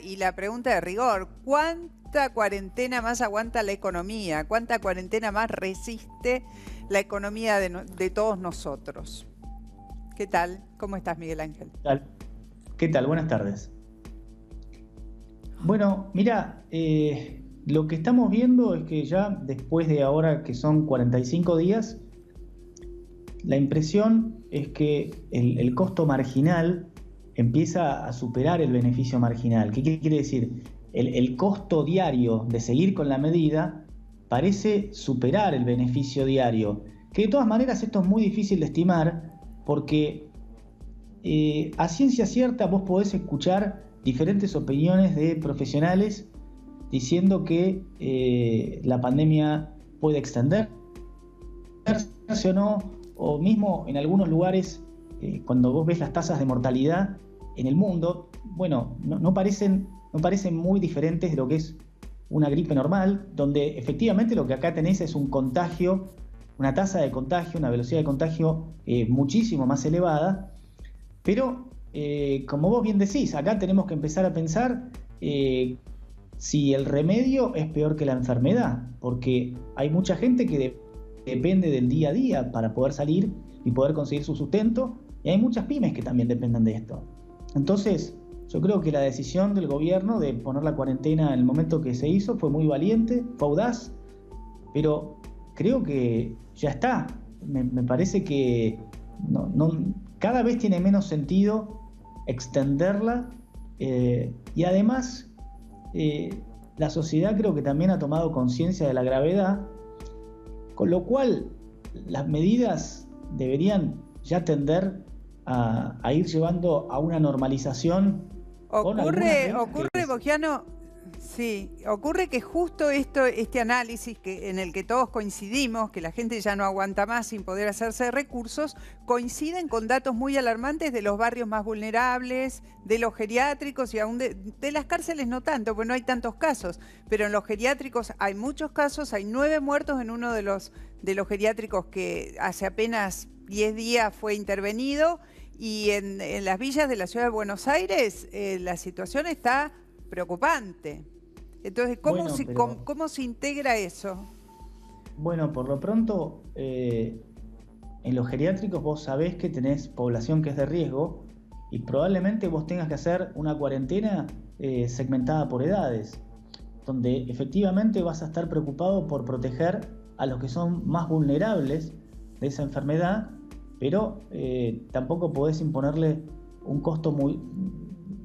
Y la pregunta de rigor, ¿cuánta cuarentena más aguanta la economía? ¿Cuánta cuarentena más resiste la economía de todos nosotros? ¿Qué tal? ¿Cómo estás, Miguel Ángel? ¿Qué tal? Buenas tardes. Bueno, mira, lo que estamos viendo es que ya después de ahora que son 45 días, la impresión es que el costo marginal empieza a superar el beneficio marginal. ¿Qué quiere decir? El costo diario de seguir con la medida parece superar el beneficio diario, que de todas maneras esto es muy difícil de estimar porque a ciencia cierta vos podés escuchar diferentes opiniones de profesionales diciendo que la pandemia puede extenderse o no, o mismo en algunos lugares, cuando vos ves las tasas de mortalidad en el mundo, bueno, no parecen muy diferentes de lo que es una gripe normal, donde efectivamente lo que acá tenés es un contagio, una tasa de contagio, una velocidad de contagio muchísimo más elevada, pero como vos bien decís, acá tenemos que empezar a pensar si el remedio es peor que la enfermedad, porque hay mucha gente que depende del día a día para poder salir y poder conseguir su sustento, y hay muchas pymes que también dependen de esto. Entonces, yo creo que la decisión del gobierno de poner la cuarentena en el momento que se hizo fue muy valiente, fue audaz, pero creo que ya está. Me parece que cada vez tiene menos sentido extenderla, y además la sociedad creo que también ha tomado conciencia de la gravedad, con lo cual las medidas deberían ya tender a ir llevando a una normalización con algunas reglas Ocurre, Boggiano, sí, ocurre que justo este análisis en el que todos coincidimos, que la gente ya no aguanta más sin poder hacerse de recursos, coinciden con datos muy alarmantes de los barrios más vulnerables, de los geriátricos y aún de las cárceles no tanto, porque no hay tantos casos, pero en los geriátricos hay muchos casos, hay 9 muertos en uno de los geriátricos que hace apenas 10 días fue intervenido, y en las villas de la ciudad de Buenos Aires la situación está preocupante. Entonces, ¿cómo se integra eso? Bueno, por lo pronto, en los geriátricos vos sabés que tenés población que es de riesgo y probablemente vos tengas que hacer una cuarentena segmentada por edades, donde efectivamente vas a estar preocupado por proteger a los que son más vulnerables de esa enfermedad, pero tampoco podés imponerle un costo muy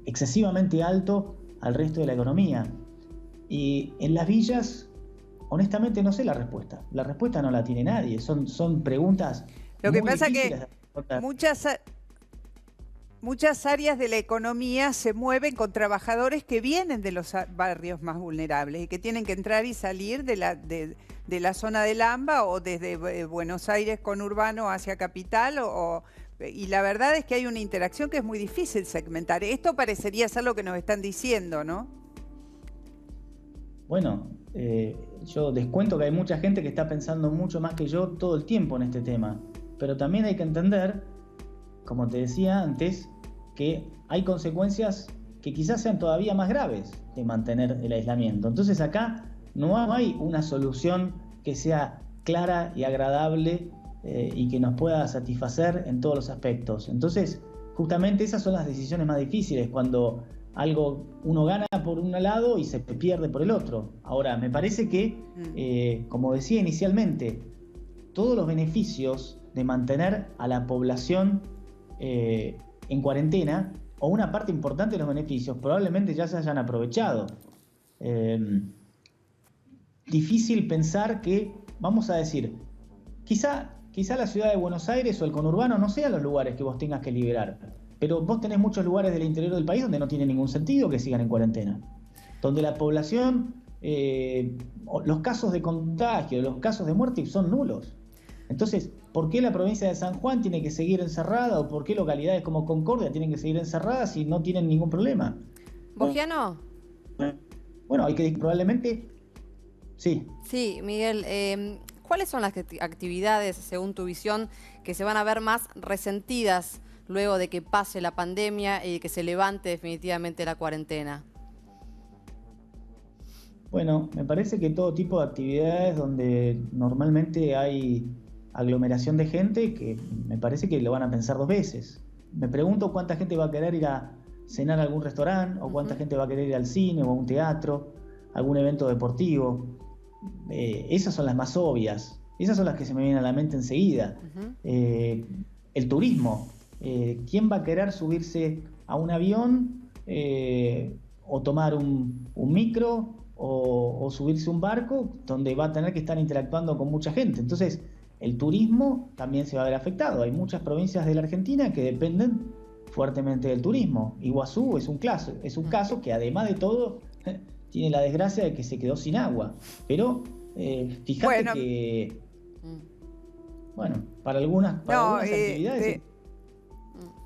excesivamente alto al resto de la economía. Y en las villas, honestamente no sé la respuesta. La respuesta no la tiene nadie. Son preguntas Lo que pasa difíciles que de responder. muchas áreas de la economía se mueven con trabajadores que vienen de los barrios más vulnerables y que tienen que entrar y salir de la zona del AMBA o desde Buenos Aires conurbano hacia Capital y la verdad es que hay una interacción que es muy difícil segmentar. Esto parecería ser lo que nos están diciendo, ¿no? Bueno, yo descuento que hay mucha gente que está pensando mucho más que yo todo el tiempo en este tema, pero también hay que entender, como te decía antes, que hay consecuencias que quizás sean todavía más graves de mantener el aislamiento. Entonces acá no hay una solución que sea clara y agradable y que nos pueda satisfacer en todos los aspectos. Entonces, justamente esas son las decisiones más difíciles, cuando uno gana por un lado y se pierde por el otro. Ahora, me parece que, como decía inicialmente, todos los beneficios de mantener a la población en cuarentena, o una parte importante de los beneficios, probablemente ya se hayan aprovechado. Difícil pensar que, vamos a decir, quizá la ciudad de Buenos Aires o el conurbano no sean los lugares que vos tengas que liberar, pero vos tenés muchos lugares del interior del país donde no tiene ningún sentido que sigan en cuarentena, donde la población, los casos de contagio, los casos de muerte son nulos. Entonces, ¿por qué la provincia de San Juan tiene que seguir encerrada, o por qué localidades como Concordia tienen que seguir encerradas si no tienen ningún problema? ¿Boggiano? Bueno, hay que probablemente... Sí. Sí, Miguel, ¿cuáles son las actividades, según tu visión, que se van a ver más resentidas luego de que pase la pandemia y que se levante definitivamente la cuarentena? Bueno, me parece que todo tipo de actividades donde normalmente hay aglomeración de gente, que me parece que lo van a pensar dos veces. Me pregunto cuánta gente va a querer ir a cenar a algún restaurante, o cuánta gente va a querer ir al cine o a un teatro, algún evento deportivo. Esas son las más obvias, esas son las que se me vienen a la mente enseguida. El turismo, ¿quién va a querer subirse a un avión o tomar un micro o subirse a un barco donde va a tener que estar interactuando con mucha gente? Entonces, el turismo también se va a ver afectado. Hay muchas provincias de la Argentina que dependen fuertemente del turismo. Iguazú es un caso que además de todo tiene la desgracia de que se quedó sin agua. Pero fíjate que, bueno, para algunas actividades